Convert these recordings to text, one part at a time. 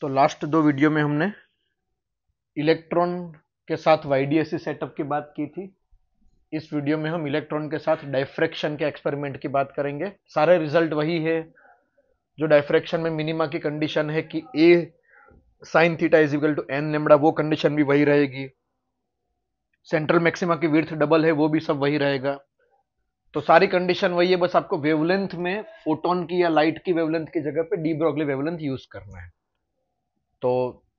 तो लास्ट दो वीडियो में हमने इलेक्ट्रॉन के साथ वाईडीएसई सेटअप की बात की थी। इस वीडियो में हम इलेक्ट्रॉन के साथ डायफ्रैक्शन के एक्सपेरिमेंट की बात करेंगे। सारे रिजल्ट वही है जो डायफ्रैक्शन में मिनिमा की कंडीशन है कि A sine theta is equal to N lambda, वो कंडीशन भी वही रहेगी। सेंट्रल मैक्सिमा की विड्थ डबल है, वो भी सब वही रहेगा। तो सारी कंडीशन वही है, बस आपको वेवलेंथ में फोटोन की या लाइट की वेवलेंथ की जगह पे डी ब्रोगली वेवलेंथ यूज करना है। तो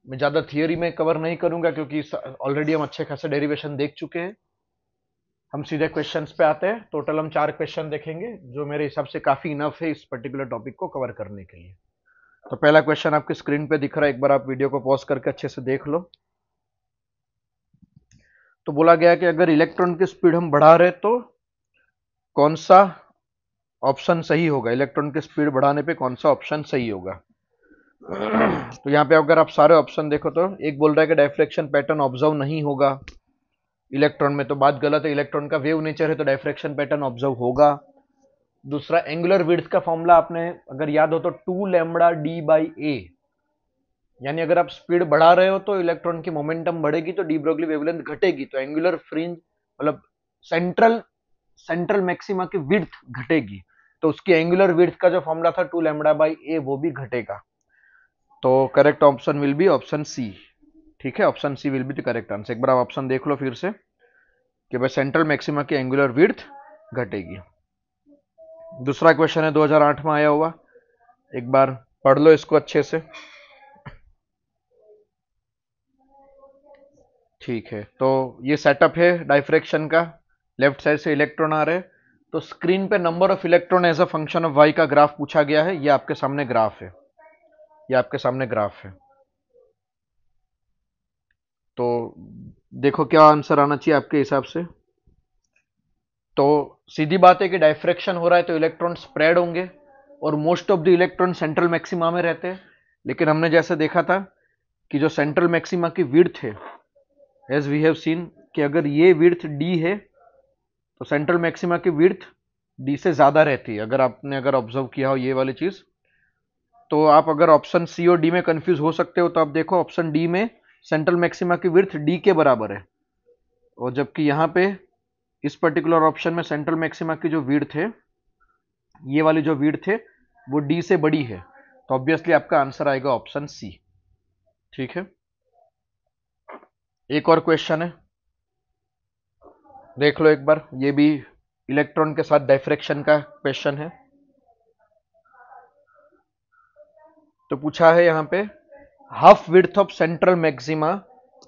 मैं ज़्यादा थियोरी में कवर नहीं करूंगा क्योंकि ऑलरेडी हम अच्छे खासे डेरिवेशन देख चुके हैं। हम सीधे क्वेश्चंस पे आते हैं। टोटल हम 4 क्वेश्चन देखेंगे जो मेरे हिसाब से काफ़ी इनफ है इस पर्टिकुलर टॉपिक को कवर करने के लिए। तो पहला क्वेश्चन आपकी स्क्रीन पे दिख रहा है, एक बार आप वीडियो को पॉज करके अच्छे से देख लो। तो बोला गया कि अगर इलेक्ट्रॉन की स्पीड हम बढ़ा रहे तो कौन सा ऑप्शन सही होगा, इलेक्ट्रॉन की स्पीड बढ़ाने पे कौन सा ऑप्शन सही होगा। तो यहाँ पे अगर आप सारे ऑप्शन देखो तो एक बोल रहा है कि डायफ्रैक्शन पैटर्न ऑब्जर्व नहीं होगा इलेक्ट्रॉन में, तो बात गलत है। इलेक्ट्रॉन का वेव नेचर है तो डायफ्रैक्शन पैटर्न ऑब्जर्व होगा। दूसरा, एंगुलर विड्थ का फॉर्मूला आपने अगर याद हो तो 2 लैम्बडा डी बाई ए, यानी अगर आप स्पीड बढ़ा रहे हो तो इलेक्ट्रॉन की मोमेंटम बढ़ेगी तो डी ब्रोगली वेवलेंथ घटेगी, तो एंगुलर फ्रिंज मतलब सेंट्रल मैक्सिमा की विड्थ घटेगी, तो उसकी एंगुलर विड्थ का जो फॉर्मूला था 2 लैम्बडा बाई ए वो भी घटेगा। तो correct option will be option C. ठीक है, option C will be the correct answer. एक बार आप ऑप्शन देख लो फिर से कि भाई सेंट्रल मैक्सिमा की एंगुलर विड्थ घटेगी। दूसरा क्वेश्चन है 2008 में आया हुआ, एक बार पढ़ लो इसको अच्छे से। ठीक है, तो ये सेटअप है डायफ्रैक्शन का। लेफ्ट साइड से इलेक्ट्रॉन आ रहे हैं, तो स्क्रीन पे number of electron as a function of Y का ग्राफ पूछा गया है। ये आपके सामने ग्राफ है, ये आपके सामने ग्राफ है। तो देखो क्या आंसर आना चाहिए आपके हिसाब से। तो सीधी बात है कि डायफ्रैक्शन हो रहा है तो इलेक्ट्रॉन स्प्रेड होंगे और most of the electron central maxima में रहते हैं। लेकिन हमने जैसे देखा था कि जो सेंट्रल मैक्सिमा की विड्थ है, एज वी हैव सीन कि अगर ये विड्थ डी है तो सेंट्रल मैक्सिमा की विड्थ डी से ज्यादा रहती है। अगर ऑब्जर्व किया हो ये वाली चीज, तो आप अगर ऑप्शन सी और डी में कंफ्यूज हो सकते हो तो आप देखो ऑप्शन डी में सेंट्रल मैक्सिमा की विड्थ डी के बराबर है, और जबकि यहां पे इस पर्टिकुलर ऑप्शन में सेंट्रल मैक्सिमा की जो विड्थ है, ये वाली जो विड्थ है वो डी से बड़ी है, तो ऑब्वियसली आपका आंसर आएगा ऑप्शन सी। ठीक है, एक और क्वेश्चन है, देख लो एक बार। ये भी इलेक्ट्रॉन के साथ डायफ्रैक्शन का क्वेश्चन है। तो पूछा है यहां पे half width of central maxima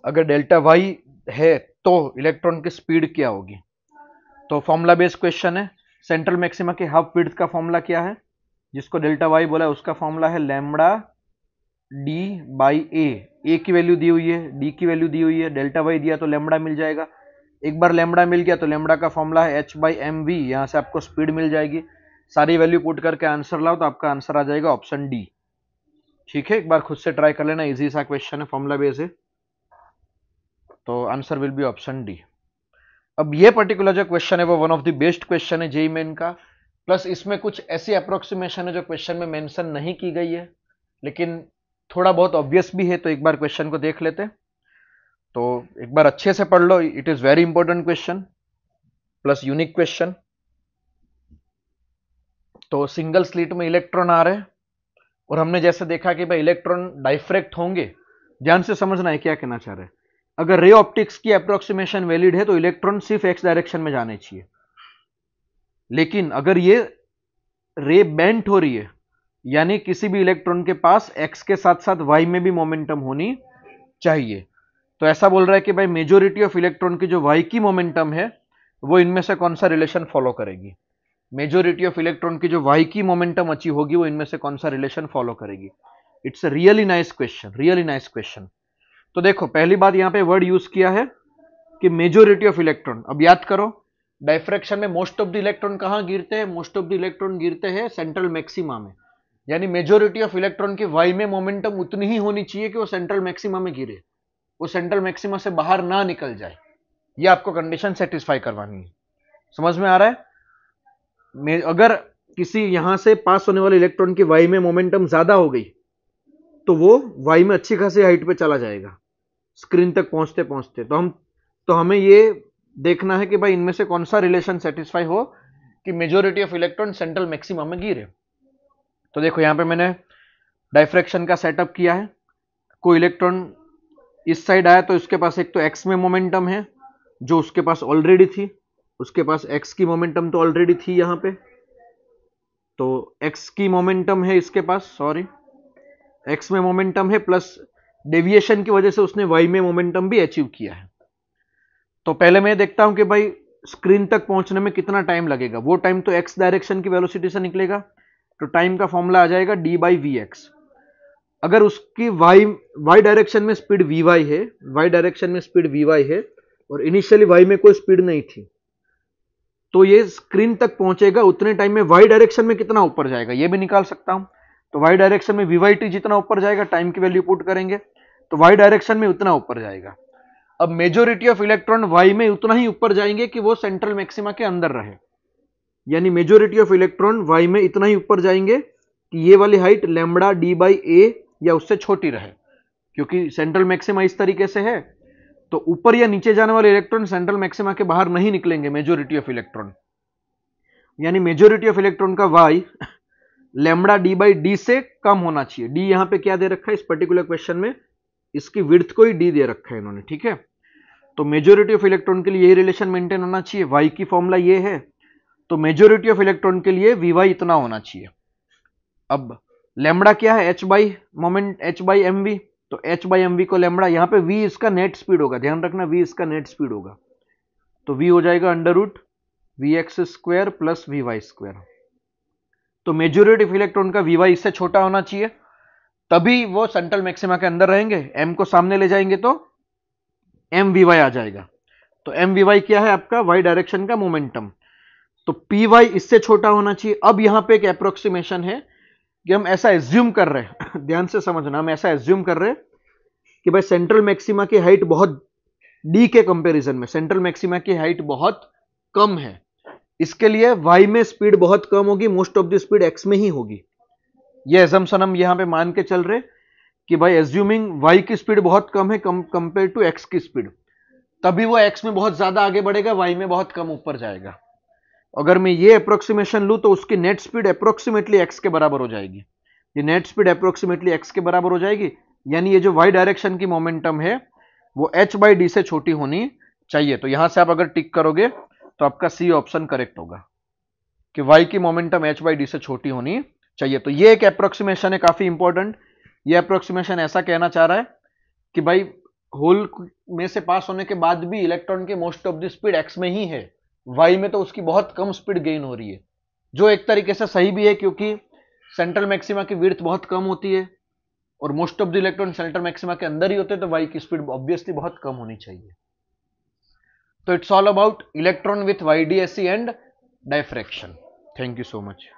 अगर डेल्टा वाई है तो इलेक्ट्रॉन की स्पीड क्या होगी। तो फॉर्मूला बेस्ड क्वेश्चन है। सेंट्रल मैक्सिमा की हाफ विड्थ का फॉर्मूला क्या है, जिसको डेल्टा वाई बोला है, उसका फॉर्मूला है लैम्बडा डी बाई ए की वैल्यू दी हुई है, डी की वैल्यू दी हुई है, डेल्टा वाई दिया तो लैम्बडा मिल जाएगा। एक बार लैम्बडा मिल गया तो लैम्बडा का फॉर्मूला है एच बाई एम वी, यहां से आपको स्पीड मिल जाएगी। सारी वैल्यू पुट करके आंसर लाओ तो आपका आंसर आ जाएगा ऑप्शन डी। ठीक है, एक बार खुद से ट्राई कर लेना, इजी सा क्वेश्चन है, फॉर्मूला बेस है, तो answer will be option D. अब ये पर्टिकुलर जो क्वेश्चन है वो one of the best question है जेईई मेन का, प्लस इसमें कुछ ऐसी अप्रोक्सीमेशन है जो क्वेश्चन में मेंशन नहीं की गई है लेकिन थोड़ा बहुत ऑब्वियस भी है, तो एक बार क्वेश्चन को देख लेते। तो एक बार अच्छे से पढ़ लो, it is very important question plus unique question. तो सिंगल स्लिट में इलेक्ट्रॉन आ रहे हैं और हमने जैसे देखा कि भाई इलेक्ट्रॉन डाइफ्रैक्ट होंगे। ध्यान से समझना है क्या कहना चाह रहे हैं। अगर रे ऑप्टिक्स की अप्रोक्सीमेशन वैलिड है तो इलेक्ट्रॉन सिर्फ एक्स डायरेक्शन में जाने चाहिए, लेकिन अगर ये रे बेंट हो रही है यानी किसी भी इलेक्ट्रॉन के पास एक्स के साथ साथ वाई में भी मोमेंटम होनी चाहिए, तो ऐसा बोल रहा है कि भाई मेजोरिटी ऑफ इलेक्ट्रॉन की जो वाई की मोमेंटम है वो इनमें से कौन सा रिलेशन फॉलो करेगी। मेजोरिटी ऑफ इलेक्ट्रॉन की जो वाई की मोमेंटम अचीव होगी वो इनमें से कौन सा रिलेशन फॉलो करेगी। It's a really nice question, really nice question. तो देखो पहली बात यहां पे वर्ड यूज किया है कि मेजोरिटी ऑफ इलेक्ट्रॉन। अब याद करो डायफ्रैक्शन में मोस्ट ऑफ द इलेक्ट्रॉन कहां गिरते हैं, मोस्ट ऑफ द इलेक्ट्रॉन गिरते हैं सेंट्रल मैक्सिमा में, यानी मेजोरिटी ऑफ इलेक्ट्रॉन की वाई में मोमेंटम उतनी ही होनी चाहिए कि वो सेंट्रल मैक्सिमा में गिरे, वो सेंट्रल मैक्सिमा से बाहर ना निकल जाए। ये आपको कंडीशन सेटिस्फाई करवानी है। समझ में आ रहा है। अगर किसी यहां से पास होने वाले इलेक्ट्रॉन की वाई में मोमेंटम ज्यादा हो गई तो वो वाई में अच्छी खासी हाइट पे चला जाएगा स्क्रीन तक पहुंचते पहुंचते। तो हमें ये देखना है कि भाई इनमें से कौन सा रिलेशन सेटिस्फाई हो कि majority of electron central maximum में गिरे। तो देखो यहां पे मैंने डाइफ्रैक्शन का सेटअप किया है। कोई इलेक्ट्रॉन इस साइड आया तो इसके पास एक तो एक्स में मोमेंटम है जो उसके पास ऑलरेडी थी, उसके पास एक्स की मोमेंटम तो ऑलरेडी थी यहां पे, तो एक्स की मोमेंटम है इसके पास, सॉरी एक्स में मोमेंटम है प्लस डेविएशन की वजह से उसने वाई में मोमेंटम भी अचीव किया है। तो पहले मैं देखता हूं कि भाई स्क्रीन तक पहुंचने में कितना टाइम लगेगा। वो टाइम तो एक्स डायरेक्शन की वेलोसिटी से निकलेगा, तो टाइम का फॉर्मूला आ जाएगा डी बाई वी एक्स। अगर उसकी वाई डायरेक्शन में स्पीड वी वाई है, वाई डायरेक्शन में स्पीड वी वाई है और इनिशियली वाई में कोई स्पीड नहीं थी, तो ये स्क्रीन तक पहुंचेगा उतने टाइम में वाई डायरेक्शन में कितना ऊपर जाएगा ये भी निकाल सकता हूं। तो वाई डायरेक्शन में वी वाई टी जितना ऊपर जाएगा, टाइम की वैल्यू पुट करेंगे तो वाई डायरेक्शन में उतना ऊपर जाएगा। अब मेजोरिटी ऑफ इलेक्ट्रॉन वाई में उतना ही ऊपर जाएंगे कि वो सेंट्रल मैक्सिमा के अंदर रहे, यानी मेजोरिटी ऑफ इलेक्ट्रॉन वाई में इतना ही ऊपर जाएंगे कि ये वाली हाइट लैम्बडा डी बाई ए या उससे छोटी रहे, क्योंकि सेंट्रल मैक्सिमा इस तरीके से है तो ऊपर या नीचे जाने वाले इलेक्ट्रॉन सेंट्रल मैक्सिमा के बाहर नहीं निकलेंगे मेजोरिटी ऑफ इलेक्ट्रॉन, यानी मेजोरिटी ऑफ इलेक्ट्रॉन का Y lambda D by D से कम होना चाहिए। डी यहां पे क्या दे रखा है इस पर्टिकुलर क्वेश्चन में, इसकी विड्थ को ही डी दे रखा है इन्होंने, ठीक है। तो मेजोरिटी ऑफ इलेक्ट्रॉन के लिए यही रिलेशन मेंटेन होना चाहिए, वाई की फॉर्मूला ये है, तो मेजोरिटी ऑफ इलेक्ट्रॉन के लिए वी वाई इतना होना चाहिए। अब लैम्बडा क्या है, H by moment, H by M V, तो एच बाई एम वी को लैम्बडा, यहां पे वी इसका नेट स्पीड होगा, ध्यान रखना वी इसका नेट स्पीड होगा, तो वी हो जाएगा under root V X square plus V Y square. तो मेजोरिटी ऑफ इलेक्ट्रॉन का वी वाई इससे छोटा होना चाहिए, तभी वो सेंट्रल मैक्सिमा के अंदर रहेंगे। एम को सामने ले जाएंगे तो एम वी वाई आ जाएगा, तो एम वी वाई क्या है आपका वाई डायरेक्शन का मोमेंटम, तो पी वाई इससे छोटा होना चाहिए। अब यहां पे एक अप्रोक्सीमेशन है कि हम ऐसा एज्यूम कर रहे हैं ध्यान से समझना, हम ऐसा एज्यूम कर रहे हैं कि भाई सेंट्रल मैक्सिमा की हाइट बहुत डी के कंपैरिजन में सेंट्रल मैक्सिमा की हाइट बहुत कम है, इसके लिए वाई में स्पीड बहुत कम होगी, most of the speed x में ही होगी। ये एजम्पशन हम यहां पे मान के चल रहे कि भाई एज्यूमिंग वाई की स्पीड बहुत कम है कंपेयर टू एक्स की स्पीड, तभी वो एक्स में बहुत ज्यादा आगे बढ़ेगा, वाई में बहुत कम ऊपर जाएगा। अगर मैं ये अप्रोक्सीमेशन लूं तो उसकी नेट स्पीड अप्रोक्सीमेटली एक्स के बराबर हो जाएगी, ये नेट स्पीड अप्रोक्सीमेटली एक्स के बराबर हो जाएगी, यानी ये जो वाई डायरेक्शन की मोमेंटम है वो एच बाई डी से छोटी होनी चाहिए। तो यहां से आप अगर टिक करोगे तो आपका सी ऑप्शन करेक्ट होगा कि वाई की मोमेंटम एच बाई डी से छोटी होनी चाहिए। तो ये एक अप्रोक्सीमेशन है काफी इंपॉर्टेंट। ये अप्रोक्सीमेशन ऐसा कहना चाह रहा है कि भाई होल में से पास होने के बाद भी इलेक्ट्रॉन की most of the speed x में ही है, वाई में तो उसकी बहुत कम स्पीड गेन हो रही है, जो एक तरीके से सही भी है क्योंकि सेंट्रल मैक्सिमा की विड्थ बहुत कम होती है और most of the electron central maxima के अंदर ही होते हैं, तो वाई की स्पीड ऑब्वियसली बहुत कम होनी चाहिए। तो it's all about electron with YDSE and diffraction. Thank you so much.